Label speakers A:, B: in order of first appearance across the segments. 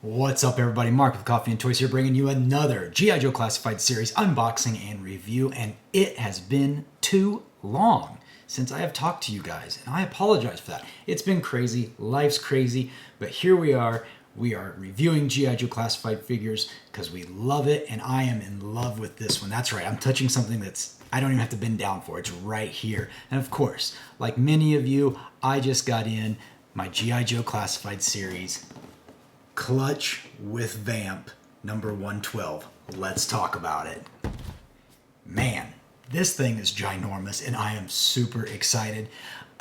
A: What's up, everybody? Mark with Coffee&Toys here, bringing you another G.I. Joe Classified series unboxing and review, and it has been too long since I have talked to you guys, and I apologize for that. It's been crazy, life's crazy, but here we are. We are reviewing G.I. Joe Classified figures because we love it, and I am in love with this one. That's right, I'm touching something that's I don't even have to bend down for. It's right here. And of course, like many of you, I just got in my G.I. Joe Classified series, Clutch with Vamp, number 112. Let's talk about it. Man, this thing is ginormous, and I am super excited.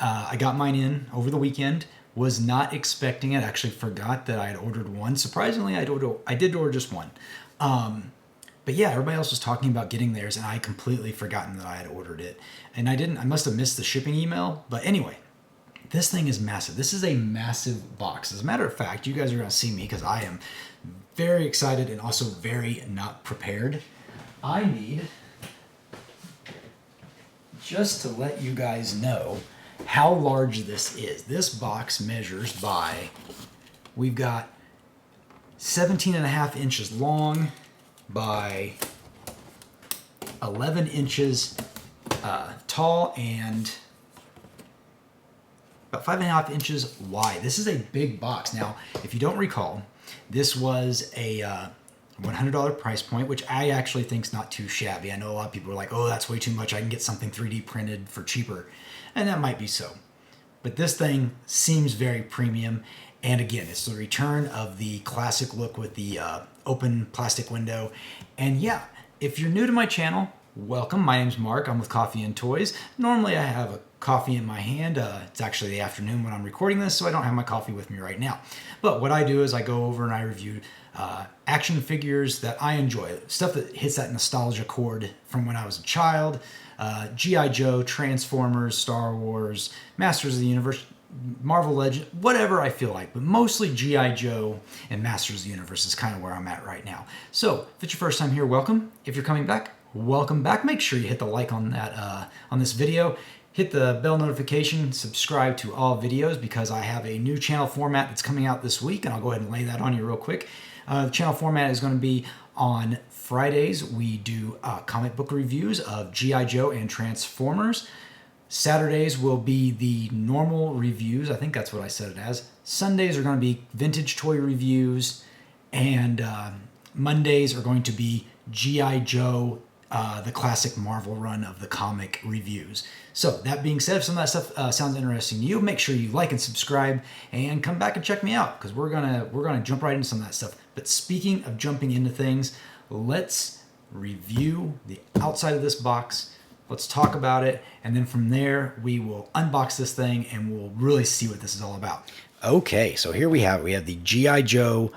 A: I got mine in over the weekend. Was not expecting it. Actually forgot that I had ordered one. Surprisingly, I did order just one. But yeah, everybody else was talking about getting theirs, and I had completely forgotten that I had ordered it. And I must have missed the shipping email. But anyway, this thing is massive. This is a massive box. As a matter of fact, you guys are going to see me because I am very excited and also very not prepared. I need, just to let you guys know how large this is. This box measures by, we've got 17.5 inches long by 11 inches tall and about 5.5 inches wide. This is a big box. Now, if you don't recall, this was a $100 price point, which I actually think is not too shabby. I know a lot of people are like, oh, that's way too much. I can get something 3D printed for cheaper. And that might be so. But this thing seems very premium. And again, it's the return of the classic look with the open plastic window. And yeah, if you're new to my channel, welcome. My name's Mark. I'm with Coffee&Toys. Normally I have a coffee in my hand. It's actually the afternoon when I'm recording this, so I don't have my coffee with me right now. But what I do is I go over and I review action figures that I enjoy, stuff that hits that nostalgia chord from when I was a child. G.I. Joe, Transformers, Star Wars, Masters of the Universe, Marvel Legends, whatever I feel like, but mostly G.I. Joe and Masters of the Universe is kind of where I'm at right now. So if it's your first time here, welcome. If you're coming back, welcome back. Make sure you hit the like on that on this video. Hit the bell notification, subscribe to all videos because I have a new channel format that's coming out this week, and I'll go ahead and lay that on you real quick. The channel format is going to be on Fridays. We do comic book reviews of G.I. Joe and Transformers. Saturdays will be the normal reviews. I think that's what I said it as. Sundays are going to be vintage toy reviews. And Mondays are going to be G.I. Joe, the classic Marvel run of the comic reviews. So that being said, if some of that stuff sounds interesting to you, make sure you like and subscribe and come back and check me out because we're gonna jump right into some of that stuff. But speaking of jumping into things, let's review the outside of this box. Let's talk about it, and then from there we will unbox this thing and we'll really see what this is all about. Okay, so here we have the G.I. Joe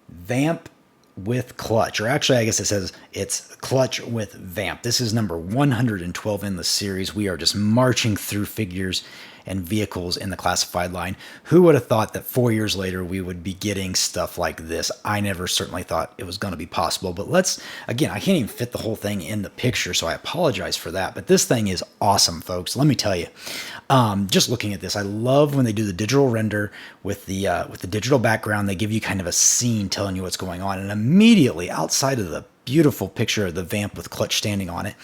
A: Vamp with Clutch, or actually I guess it says it's Clutch with Vamp. This is number 112 in the series. We are just marching through figures and vehicles in the classified line. Who would have thought that 4 years later we would be getting stuff like this? I never certainly thought it was going to be possible, but again, I can't even fit the whole thing in the picture, so I apologize for that, but this thing is awesome, folks. Let me tell you, just looking at this, I love when they do the digital render with the digital background. They give you kind of a scene telling you what's going on, and immediately outside of the beautiful picture of the Vamp with Clutch standing on it,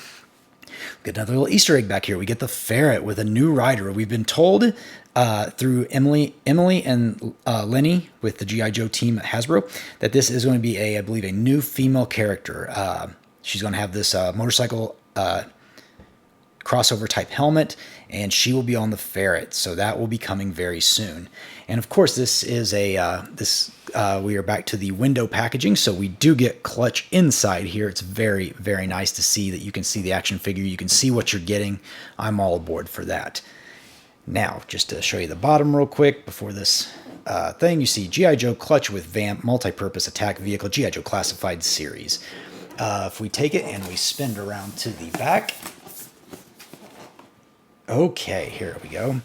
A: we get another little Easter egg back here. We get the ferret with a new rider. We've been told through Emily and Lenny with the G.I. Joe team at Hasbro that this is going to be I believe, a new female character. She's going to have this motorcycle crossover type helmet, and she will be on the ferret. So that will be coming very soon. And of course, this is we are back to the window packaging. So we do get Clutch inside here. It's very, very nice to see that you can see the action figure. You can see what you're getting. I'm all aboard for that. Now, just to show you the bottom real quick before this thing, you see G.I. Joe Clutch with Vamp, multi-purpose attack vehicle, G.I. Joe Classified series. If we take it and we spin around to the back, okay, here we go.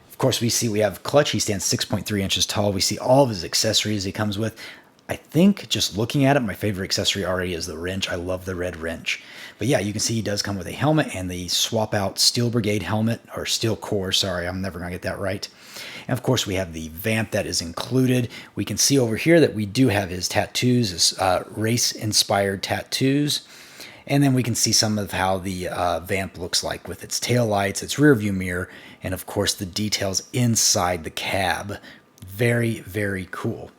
A: Of course, we have Clutch. He stands 6.3 inches tall. We see all of his accessories he comes with. I think just looking at it, my favorite accessory already is the wrench. I love the red wrench. But yeah, you can see he does come with a helmet and the swap out Steel Brigade helmet, or Steel Core, sorry, I'm never going to get that right. And of course, we have the Vamp that is included. We can see over here that we do have his tattoos, his race-inspired tattoos. And then we can see some of how the Vamp looks like with its taillights, its rear view mirror, and of course the details inside the cab. Very, very cool.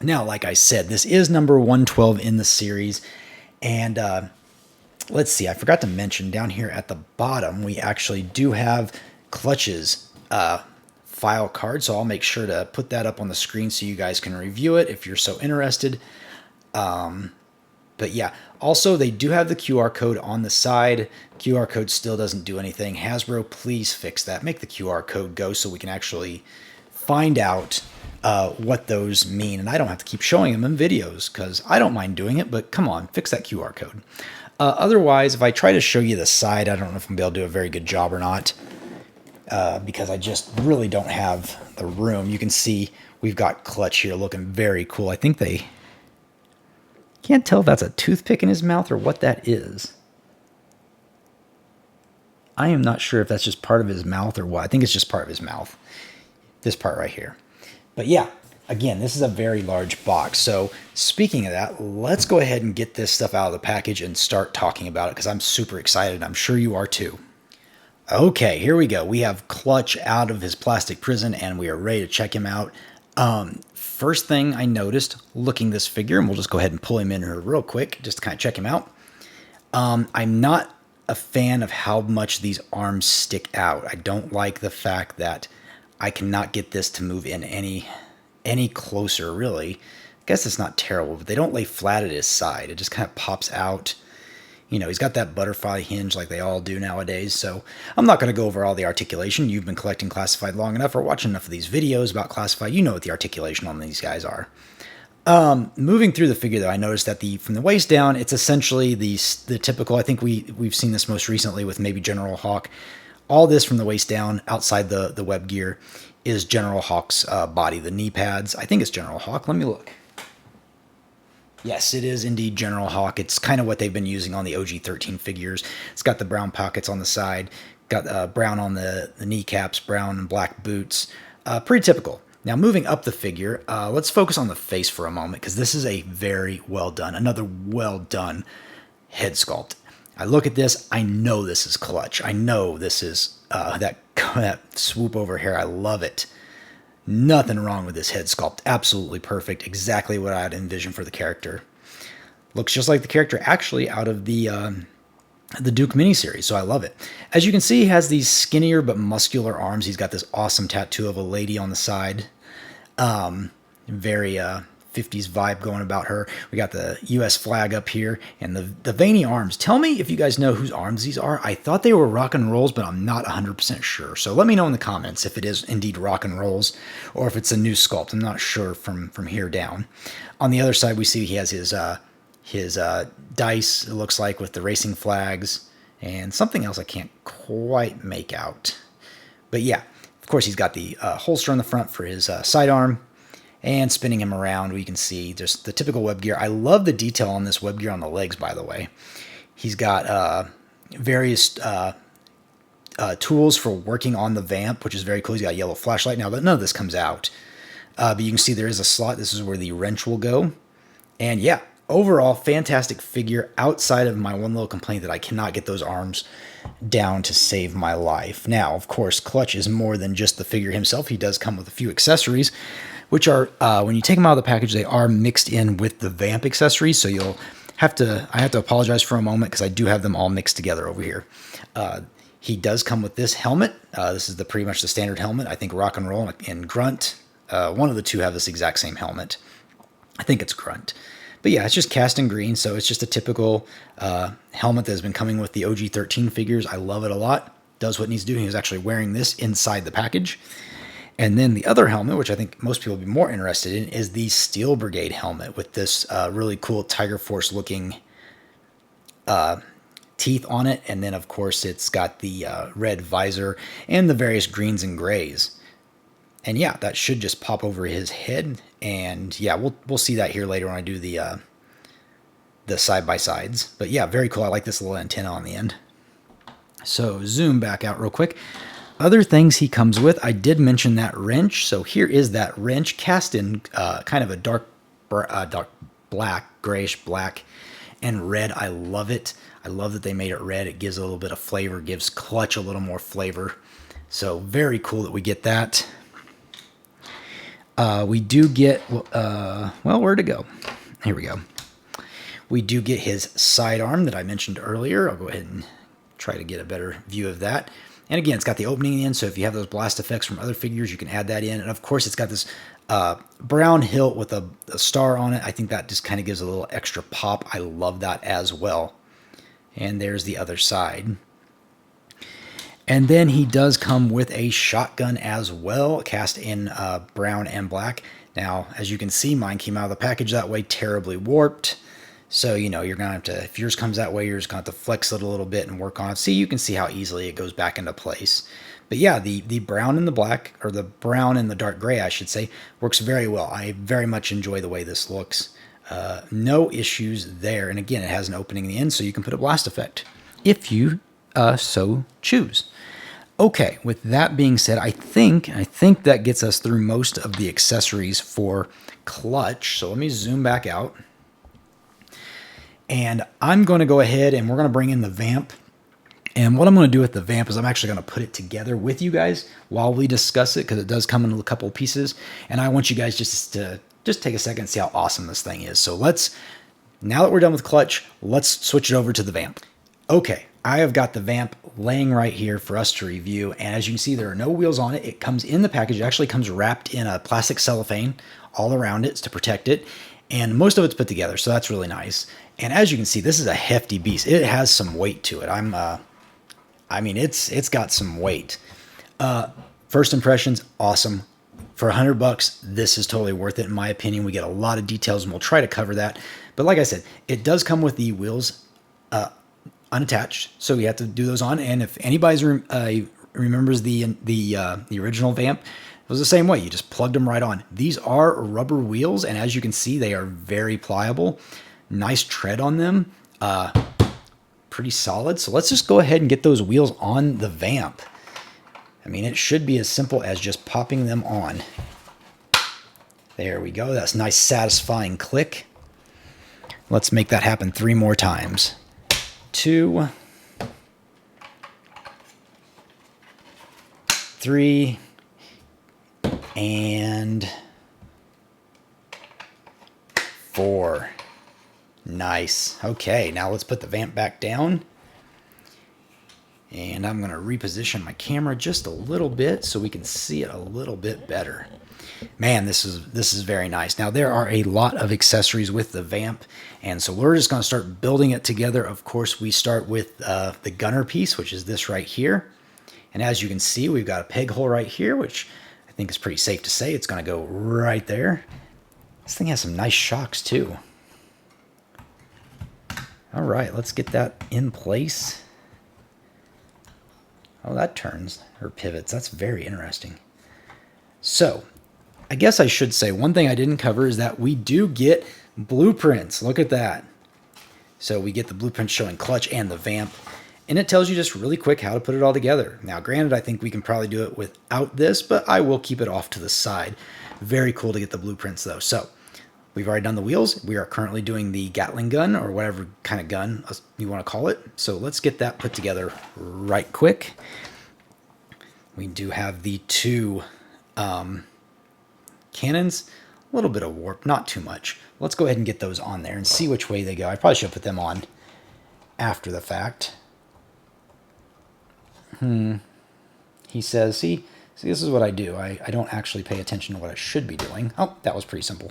A: Now, like I said, this is number 112 in the series. And let's see, I forgot to mention down here at the bottom, we actually do have Clutch's file card. So I'll make sure to put that up on the screen so you guys can review it if you're so interested. But yeah, also they do have the QR code on the side. QR code still doesn't do anything. Hasbro, please fix that. Make the QR code go so we can actually find out what those mean. And I don't have to keep showing them in videos because I don't mind doing it, but come on, fix that QR code. Otherwise, if I try to show you the side, I don't know if I'm going to be able to do a very good job or not because I just really don't have the room. You can see we've got Clutch here looking very cool. I think they... Can't tell if that's a toothpick in his mouth or what that is. I am not sure if that's just part of his mouth or what. I think it's just part of his mouth. This part right here. But yeah, again, this is a very large box. So speaking of that, let's go ahead and get this stuff out of the package and start talking about it because I'm super excited. I'm sure you are too. Okay, here we go. We have Clutch out of his plastic prison and we are ready to check him out. First thing I noticed looking this figure, and we'll just go ahead and pull him in here real quick just to kind of check him out. I'm not a fan of how much these arms stick out. I don't like the fact that I cannot get this to move in any closer, really. I guess it's not terrible, but they don't lay flat at his side. It just kind of pops out. You know, he's got that butterfly hinge like they all do nowadays, so I'm not going to go over all the articulation. You've been collecting Classified long enough or watching enough of these videos about Classified. You know what the articulation on these guys are. Moving through the figure, though, I noticed that from the waist down, it's essentially the typical, I think we've seen this most recently with maybe General Hawk. All this from the waist down, outside the web gear, is General Hawk's body. The knee pads, I think it's General Hawk. Let me look. Yes, it is indeed General Hawk. It's kind of what they've been using on the OG13 figures. It's got the brown pockets on the side, got brown on the kneecaps, brown and black boots. Pretty typical. Now, moving up the figure, let's focus on the face for a moment, because this is a very well done, another well done head sculpt. I look at this, I know this is Clutch. I know this is that swoop over hair. I love it. Nothing wrong with this head sculpt. Absolutely perfect. Exactly what I had envisioned for the character. Looks just like the character actually out of the Duke miniseries, so I love it. As you can see, he has these skinnier but muscular arms. He's got this awesome tattoo of a lady on the side. Very 50s vibe going about her. We got the U.S. flag up here and the veiny arms. Tell me if you guys know whose arms these are. I thought they were rock and rolls, but I'm not 100% sure. So let me know in the comments if it is indeed rock and rolls or if it's a new sculpt. I'm not sure from here down. On the other side, we see he has his dice, it looks like, with the racing flags and something else I can't quite make out. But yeah, of course, he's got the holster on the front for his sidearm. And spinning him around, we can see just the typical web gear. I love the detail on this web gear on the legs, by the way. He's got various tools for working on the Vamp, which is very cool. He's got a yellow flashlight. Now, none of this comes out. But you can see there is a slot. This is where the wrench will go. And yeah, overall, fantastic figure outside of my one little complaint that I cannot get those arms down to save my life. Now, of course, Clutch is more than just the figure himself. He does come with a few accessories, which are, when you take them out of the package, they are mixed in with the Vamp accessories. So I have to apologize for a moment because I do have them all mixed together over here. He does come with this helmet. This is pretty much the standard helmet. I think Rock and Roll and Grunt, one of the two have this exact same helmet. I think it's Grunt. But yeah, it's just cast in green, so it's just a typical helmet that has been coming with the OG13 figures. I love it a lot. Does what it needs to do. He was actually wearing this inside the package. And then the other helmet, which I think most people will be more interested in, is the Steel Brigade helmet with this really cool Tiger Force looking teeth on it. And then, of course, it's got the red visor and the various greens and grays. And yeah, that should just pop over his head And yeah, we'll see that here later when I do the side-by-sides. But yeah, very cool. I like this little antenna on the end. So zoom back out real quick. Other things he comes with, I did mention that wrench. So here is that wrench cast in kind of a dark black, grayish black and red. I love it. I love that they made it red. It gives a little bit of flavor, gives clutch a little more flavor. So very cool that we get that. We do get, well, where'd it go? Here we go. We do get his sidearm that I mentioned earlier. I'll go ahead and try to get a better view of that. And again, it's got the opening in, so if you have those blast effects from other figures, you can add that in. And of course, it's got this brown hilt with a star on it. I think that just kind of gives a little extra pop. I love that as well. And there's the other side. And then he does come with a shotgun as well, cast in brown and black. Now, as you can see, mine came out of the package that way, terribly warped. So, you know, you're going to have to, if yours comes that way, you're just going to have to flex it a little bit and work on it. See, you can see how easily it goes back into place. But yeah, the brown and the black, or the brown and the dark gray, I should say, works very well. I very much enjoy the way this looks. No issues there. And again, it has an opening in the end, so you can put a blast effect if you so choose. Okay, with that being said, I think that gets us through most of the accessories for Clutch. So let me zoom back out. And I'm going to go ahead and we're going to bring in the Vamp. And what I'm going to do with the Vamp is I'm actually going to put it together with you guys while we discuss it, because it does come in a couple of pieces. And I want you guys just to take a second and see how awesome this thing is. So now that we're done with Clutch, let's switch it over to the Vamp. Okay, I have got the Vamp laying right here for us to review. And as you can see, there are no wheels on it. It comes in the package. It actually comes wrapped in a plastic cellophane all around it to protect it. And most of it's put together, so that's really nice. And as you can see, this is a hefty beast. It has some weight to it. I mean, it's got some weight. First impressions, awesome. For $100, this is totally worth it, in my opinion. We get a lot of details, and we'll try to cover that. But like I said, it does come with the wheels unattached, so we have to do those on. And if anybody remembers the original Vamp, it was the same way. You just plugged them right on. These are rubber wheels, and as you can see, they are very pliable. Nice tread on them. Pretty solid. So let's just go ahead and get those wheels on the Vamp. I mean, it should be as simple as just popping them on. There we go. That's a nice, satisfying click. Let's make that happen 3 more times. 2, 3, and 4. Nice. Okay, now let's put the Vamp back down. And I'm going to reposition my camera just a little bit so we can see it a little bit better. Man, this is very nice. Now, there are a lot of accessories with the Vamp, and so we're just going to start building it together. Of course, we start with the gunner piece, which is this right here. And as you can see, we've got a peg hole right here, which I think is pretty safe to say. It's going to go right there. This thing has some nice shocks, too. All right, let's get that in place. Oh, that turns, or pivots. That's very interesting. So, I guess I should say one thing I didn't cover is that we do get blueprints. Look at that. So we get the blueprint showing Clutch and the Vamp, and it tells you just really quick how to put it all together. Now, granted, I think we can probably do it without this, but I will keep it off to the side. Very cool to get the blueprints, though. So, we've already done the wheels. We are currently doing the Gatling gun, or whatever kind of gun you want to call it. So let's get that put together right quick. We do have the 2 cannons. A little bit of warp, not too much. Let's go ahead and get those on there and see which way they go. I probably should put them on after the fact. He says, see, this is what I do. I don't actually pay attention to what I should be doing. Oh, that was pretty simple.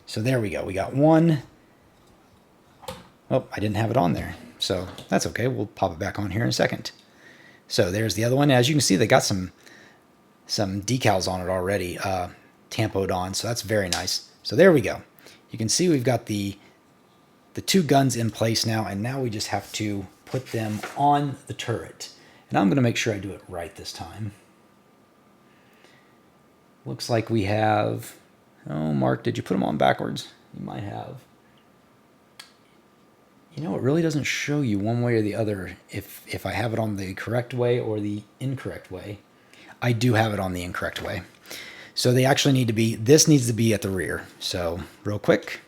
A: So there we go. We got 1. Oh, I didn't have it on there. So that's okay. We'll pop it back on here in a second. So there's the other one. As you can see, they got some decals on it already, tampoed on. So that's very nice. So there we go. You can see we've got the 2 guns in place now, and now we just have to put them on the turret. And I'm going to make sure I do it right this time. Looks like we have... Oh, Mark, did you put them on backwards? You might have. You know, it really doesn't show you one way or the other if I have it on the correct way or the incorrect way. I do have it on the incorrect way. So they actually need to be, this needs to be at the rear. So real quick,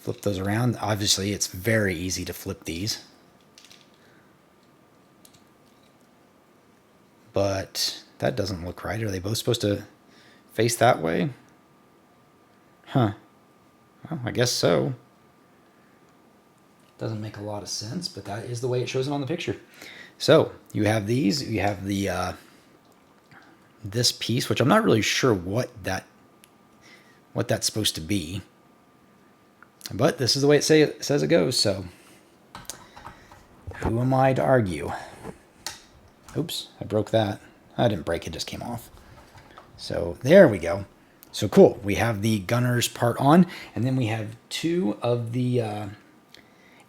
A: flip those around. Obviously, it's very easy to flip these. But that doesn't look right. Are they both supposed to face that way? Huh. Well, I guess so. Doesn't make a lot of sense, but that is the way it shows it on the picture. So you have these. You have the this piece, which I'm not really sure what that's supposed to be. But this is the way it says it goes. So who am I to argue? Oops, I broke that. I didn't break it, just came off. So there we go. So cool. We have the gunner's part on, and then we have two of the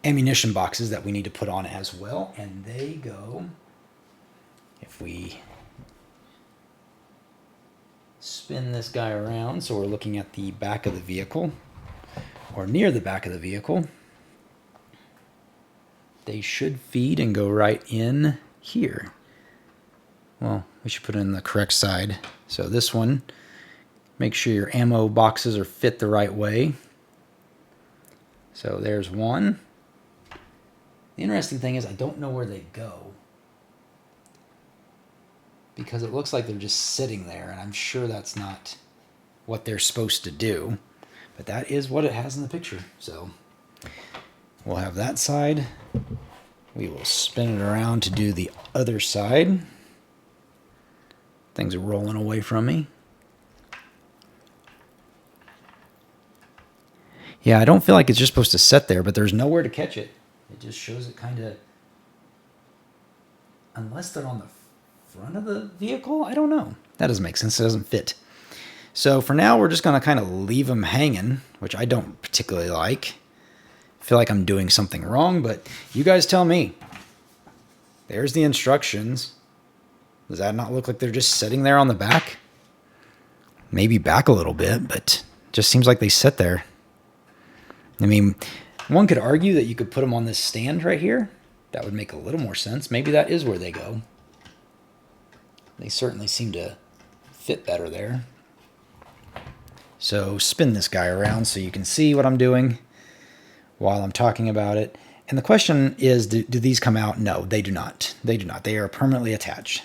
A: ammunition boxes that we need to put on as well. And they go, if we spin this guy around, so we're looking at the back of the vehicle, or near the back of the vehicle, they should feed and go right in here. Well, we should put it in the correct side. So this one, make sure your ammo boxes are fit the right way. So there's one. The interesting thing is I don't know where they go, because it looks like they're just sitting there, and I'm sure that's not what they're supposed to do. But that is what it has in the picture. So we'll have that side. We will spin it around to do the other side. Things are rolling away from me. Yeah, I don't feel like it's just supposed to sit there, but there's nowhere to catch it. It just shows it kind of... Unless they're on the front of the vehicle? I don't know. That doesn't make sense. It doesn't fit. So for now, we're just going to kind of leave them hanging, which I don't particularly like. I feel like I'm doing something wrong, but you guys tell me. There's the instructions. Does that not look like they're just sitting there on the back? Maybe back a little bit, but it just seems like they sit there. I mean, one could argue that you could put them on this stand right here. That would make a little more sense. Maybe that is where they go. They certainly seem to fit better there. So spin this guy around so you can see what I'm doing while I'm talking about it. And the question is, do these come out? No, they do not. They do not. They are permanently attached.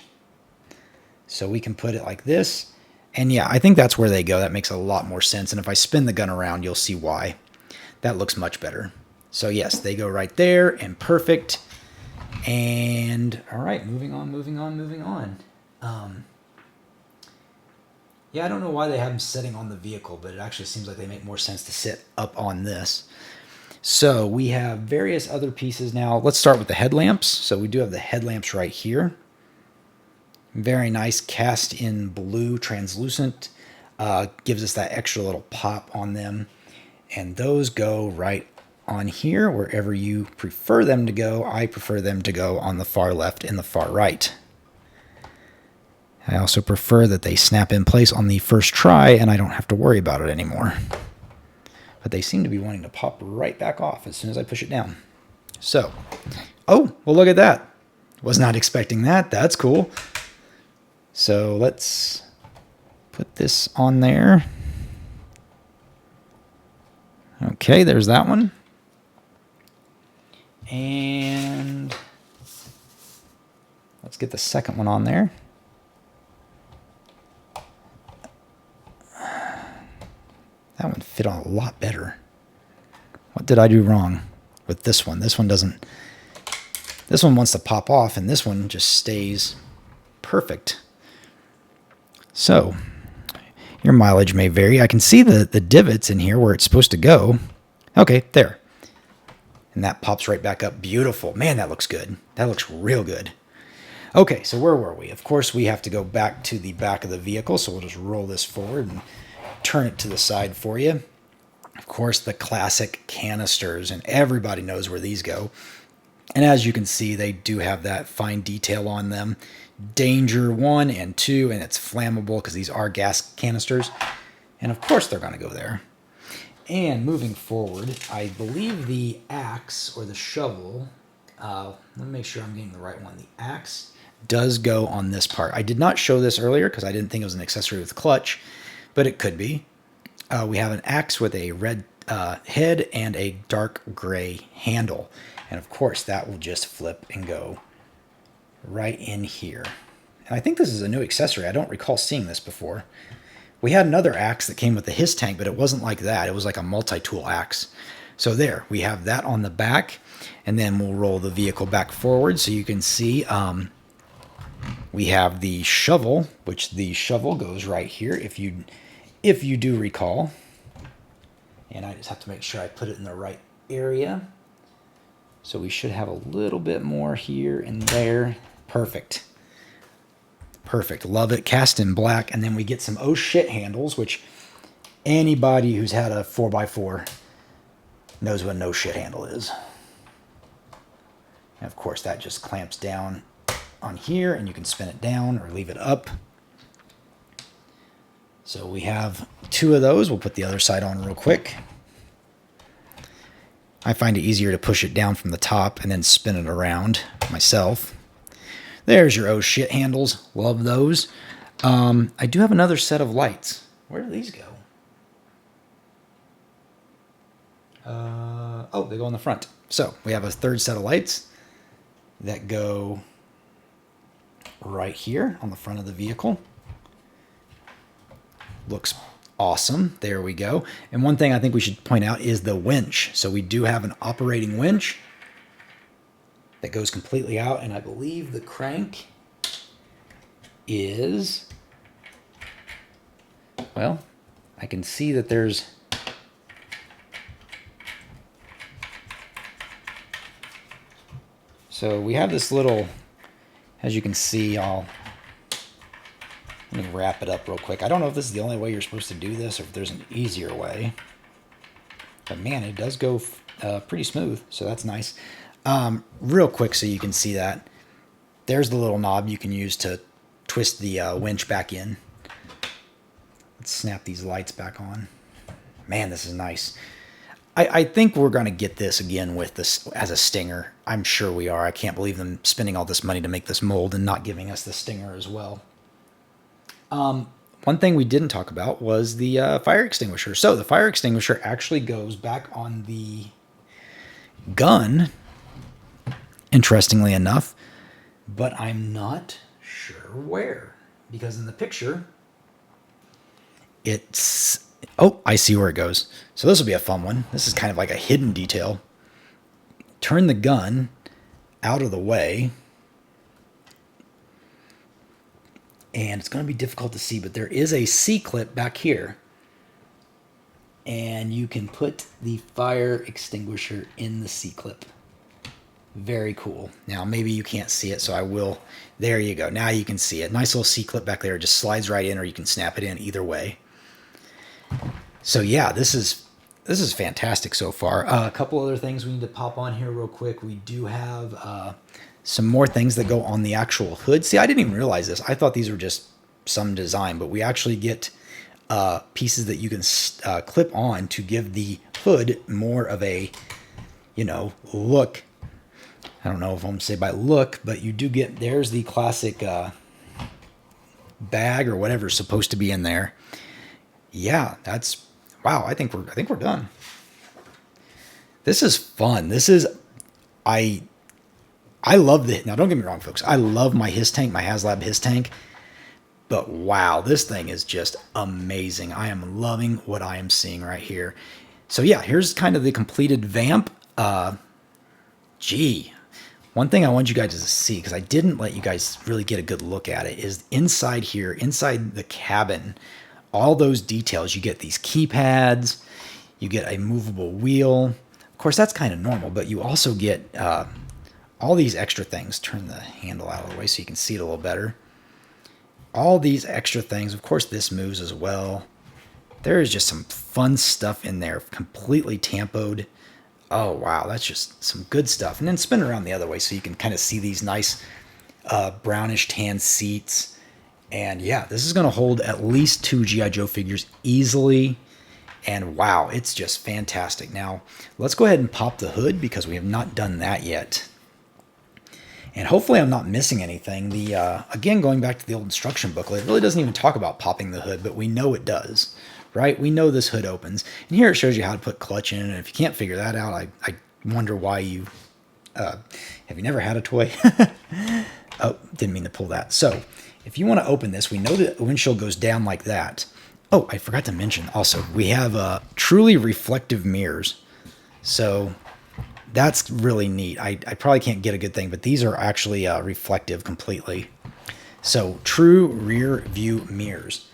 A: So we can put it like this. And yeah, I think that's where they go. That makes a lot more sense. And if I spin the gun around, you'll see why. That looks much better. So yes, they go right there, and perfect. And all right, moving on. Yeah, I don't know why they have them sitting on the vehicle, but it actually seems like they make more sense to sit up on this. So we have various other pieces now. Let's start with the headlamps. So we do have the headlamps right here. Very nice, cast in blue, translucent. Gives us that extra little pop on them. And those go right on here, wherever you prefer them to go. I prefer them to go on the far left and the far right. I also prefer that they snap in place on the first try, and I don't have to worry about it anymore. But they seem to be wanting to pop right back off as soon as I push it down. So, oh, well, look at that. Was not expecting that. That's cool. So let's put this on there. Okay, there's that one. And let's get the second one on there. That one fit on a lot better. What did I do wrong with this one? This one doesn't. This one wants to pop off, and this one just stays perfect. So, your mileage may vary. I can see the divots in here where it's supposed to go. Okay, there. And that pops right back up. Beautiful. Man, that looks good. That looks real good. Okay, so where were we? Of course, we have to go back to the back of the vehicle, so we'll just roll this forward and turn it to the side for you. Of course, the classic canisters, and everybody knows where these go. And as you can see, they do have that fine detail on them. Danger 1 and 2, and it's flammable because these are gas canisters. And of course they're going to go there. And moving forward, I believe the axe or the shovel, let me make sure I'm getting the right one. The axe does go on this part. I did not show this earlier because I didn't think it was an accessory with clutch, but it could be. We have an axe with a red head and a dark gray handle. And of course that will just flip and go right in here. And I think this is a new accessory. I don't recall seeing this before. We had another axe that came with the his tank, but it wasn't like that. It was like a multi-tool axe. So there, we have that on the back, and then we'll roll the vehicle back forward so you can see we have the shovel, which the shovel goes right here if you do recall. And I just have to make sure I put it in the right area. So we should have a little bit more here and there. Perfect. Perfect. Love it. Cast in black. And then we get some oh shit handles, which anybody who's had a 4x4 knows what a no shit handle is. And of course that just clamps down on here and you can spin it down or leave it up. So we have 2 of those. We'll put the other side on real quick. I find it easier to push it down from the top and then spin it around myself. There's your oh shit handles. Love those. I do have another set of lights. Where do these go? Oh, they go on the front. So we have a third set of lights that go right here on the front of the vehicle. Looks awesome. There we go. And one thing I think we should point out is the winch. So we do have an operating winch that goes completely out, and I believe the crank is, well, I can see that there's so we have this little, as you can see, let me wrap it up real quick. I don't know if this is the only way you're supposed to do this or if there's an easier way, but man, it does go pretty smooth, so that's nice. Real quick so you can see that. There's the little knob you can use to twist the winch back in. Let's snap these lights back on. Man, this is nice. I think we're going to get this again with this as a stinger. I'm sure we are. I can't believe them spending all this money to make this mold and not giving us the stinger as well. One thing we didn't talk about was the fire extinguisher. So the fire extinguisher actually goes back on the gun, interestingly enough, but I'm not sure where, because in the picture it's, oh, I see where it goes. So this will be a fun one. This is kind of like a hidden detail. Turn the gun out of the way, and it's going to be difficult to see, but there is a C-clip back here, and you can put the fire extinguisher in the C-clip. Very cool. Now, maybe you can't see it, so I will. There you go. Now you can see it. Nice little C-clip back there. It just slides right in, or you can snap it in either way. So yeah, this is fantastic so far. A couple other things we need to pop on here real quick. We do have some more things that go on the actual hood. See, I didn't even realize this. I thought these were just some design, but we actually get pieces that you can clip on to give the hood more of a, look. I don't know if I'm going to say by look, but you do get, there's the classic bag or whatever's supposed to be in there. Yeah, that's, wow, I think we're done. This is fun. This is, I love now don't get me wrong, folks. I love my HasLab His Tank, but wow, this thing is just amazing. I am loving what I am seeing right here. So yeah, here's kind of the completed Vamp. One thing I want you guys to see, because I didn't let you guys really get a good look at it, is inside here, inside the cabin, all those details. You get these keypads, you get a movable wheel. Of course, that's kind of normal, but you also get all these extra things. Turn the handle out of the way so you can see it a little better. All these extra things. Of course, this moves as well. There is just some fun stuff in there, completely tampoed. Oh, wow, that's just some good stuff. And then spin around the other way so you can kind of see these nice brownish tan seats. And yeah, this is going to hold at least 2 G.I. Joe figures easily. And wow, it's just fantastic. Now, let's go ahead and pop the hood because we have not done that yet. And hopefully I'm not missing anything. Again, going back to the old instruction booklet, it really doesn't even talk about popping the hood, but we know it does, right? We know this hood opens. And here it shows you how to put clutch in. And if you can't figure that out, I wonder why you... have you never had a toy? Oh, didn't mean to pull that. So, if you want to open this, we know that the windshield goes down like that. Oh, I forgot to mention also, we have truly reflective mirrors. So... that's really neat. I probably can't get a good thing, but these are actually reflective completely. So true rear view mirrors.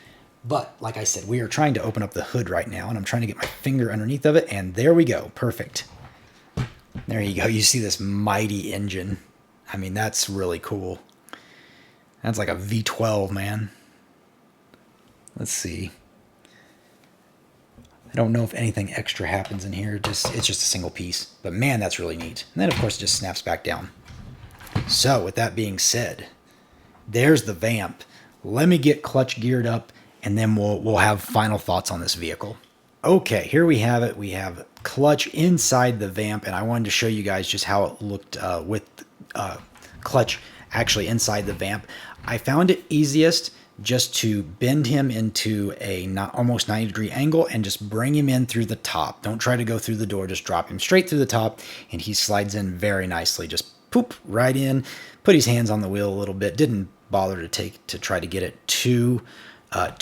A: But like I said, we are trying to open up the hood right now, and I'm trying to get my finger underneath of it, and there we go. Perfect. There you go. You see this mighty engine. I mean, that's really cool. That's like a V12, man. Let's see. I don't know if anything extra happens in here. It's just a single piece. But man, that's really neat. And then, of course, it just snaps back down. So, with that being said, there's the Vamp. Let me get clutch geared up, and then we'll have final thoughts on this vehicle. Okay, here we have it. We have clutch inside the Vamp, and I wanted to show you guys just how it looked with clutch actually inside the Vamp. I found it easiest just to bend him into a almost 90-degree angle and just bring him in through the top. Don't try to go through the door, just drop him straight through the top, and he slides in very nicely. Just poop right in, put his hands on the wheel a little bit. Didn't bother to try to get it too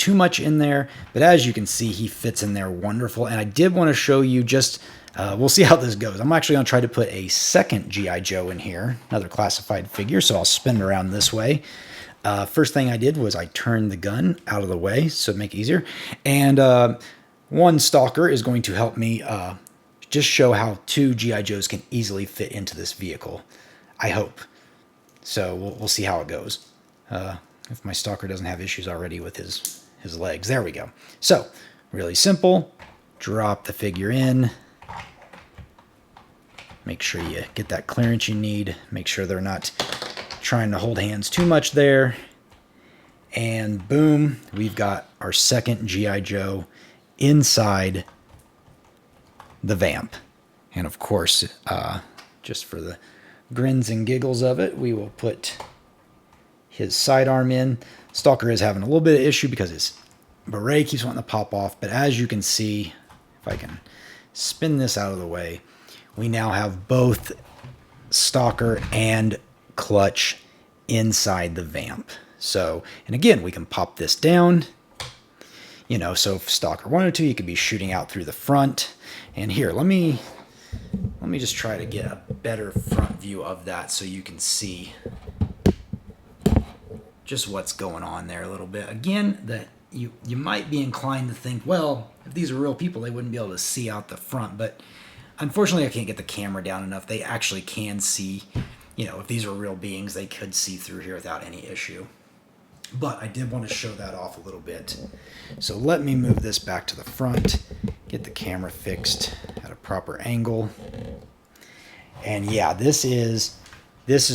A: much in there, but as you can see, he fits in there wonderful. And I did want to show you just we'll see how this goes. I'm actually going to try to put a second G.I. Joe in here, another classified figure, so I'll spin it around this way. First thing I did was I turned the gun out of the way so it'd make it easier. And one stalker is going to help me just show how 2 G.I. Joes can easily fit into this vehicle. I hope. So we'll see how it goes. If my stalker doesn't have issues already with his legs. There we go. So, really simple. Drop the figure in. Make sure you get that clearance you need. Make sure they're not trying to hold hands too much there. And boom, we've got our second G.I. Joe inside the Vamp. And of course, just for the grins and giggles of it, we will put his sidearm in. Stalker is having a little bit of issue because his beret keeps wanting to pop off. But as you can see, if I can spin this out of the way, we now have both Stalker and clutch inside the Vamp. So, and again, we can pop this down. You know, so if Stalker wanted to, you could be shooting out through the front. And here, let me just try to get a better front view of that so you can see just what's going on there a little bit. Again, that you might be inclined to think, well, if these are real people, they wouldn't be able to see out the front. But unfortunately, I can't get the camera down enough. They actually can see, you know, if these are real beings, they could see through here without any issue. But I did want to show that off a little bit. So let me move this back to the front, get the camera fixed at a proper angle. And yeah, this is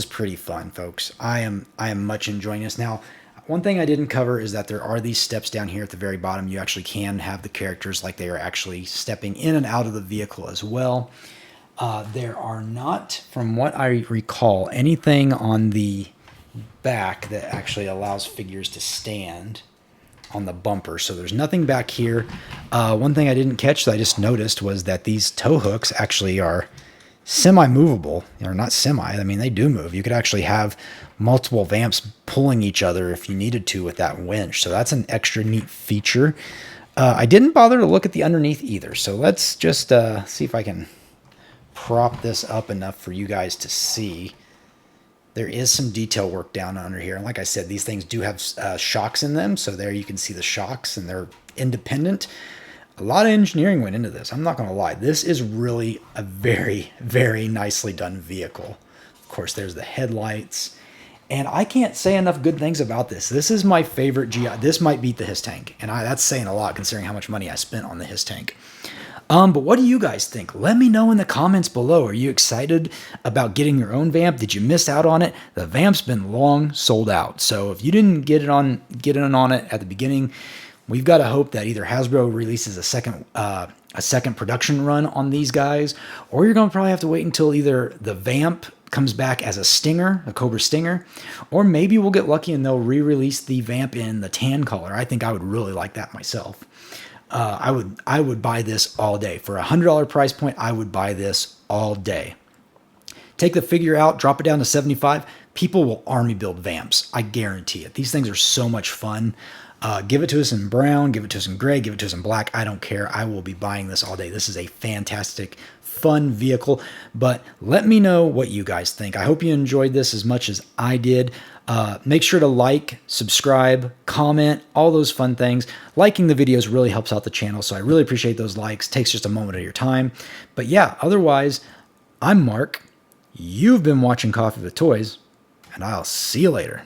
A: pretty fun, folks. I am much enjoying this. Now, one thing I didn't cover is that there are these steps down here at the very bottom. You actually can have the characters like they are actually stepping in and out of the vehicle as well. There are not, from what I recall, anything on the back that actually allows figures to stand on the bumper. So there's nothing back here. One thing I didn't catch that I just noticed was that these tow hooks actually are semi-movable. Or not semi, I mean, they do move. You could actually have multiple Vamps pulling each other if you needed to with that winch. So that's an extra neat feature. I didn't bother to look at the underneath either. So let's just see if I can prop this up enough for you guys to see. There is some detail work down under here. And like I said, these things do have shocks in them. So there you can see the shocks and they're independent. A lot of engineering went into this. I'm not going to lie. This is really a very, very nicely done vehicle. Of course, there's the headlights. And I can't say enough good things about this. This is my favorite GI. This might beat the Hiss tank. And that's saying a lot considering how much money I spent on the Hiss tank. But what do you guys think? Let me know in the comments below. Are you excited about getting your own Vamp? Did you miss out on it? The Vamp's been long sold out. So if you didn't get in on it at the beginning, we've got to hope that either Hasbro releases a second production run on these guys, or you're going to probably have to wait until either the Vamp comes back as a Stinger, a Cobra Stinger, or maybe we'll get lucky and they'll re-release the Vamp in the tan color. I think I would really like that myself. I would buy this all day. For $100 price point, I would buy this all day. Take the figure out, drop it down to 75. People will army build Vamps. I guarantee it. These things are so much fun. Give it to us in brown, give it to us in gray, give it to us in black. I don't care. I will be buying this all day. This is a fantastic, fun vehicle. But let me know what you guys think. I hope you enjoyed this as much as I did. Make sure to like, subscribe, comment, all those fun things. Liking the videos really helps out the channel, so I really appreciate those likes. Takes just a moment of your time. But yeah, otherwise, I'm Mark. You've been watching Coffee with Toys, and I'll see you later.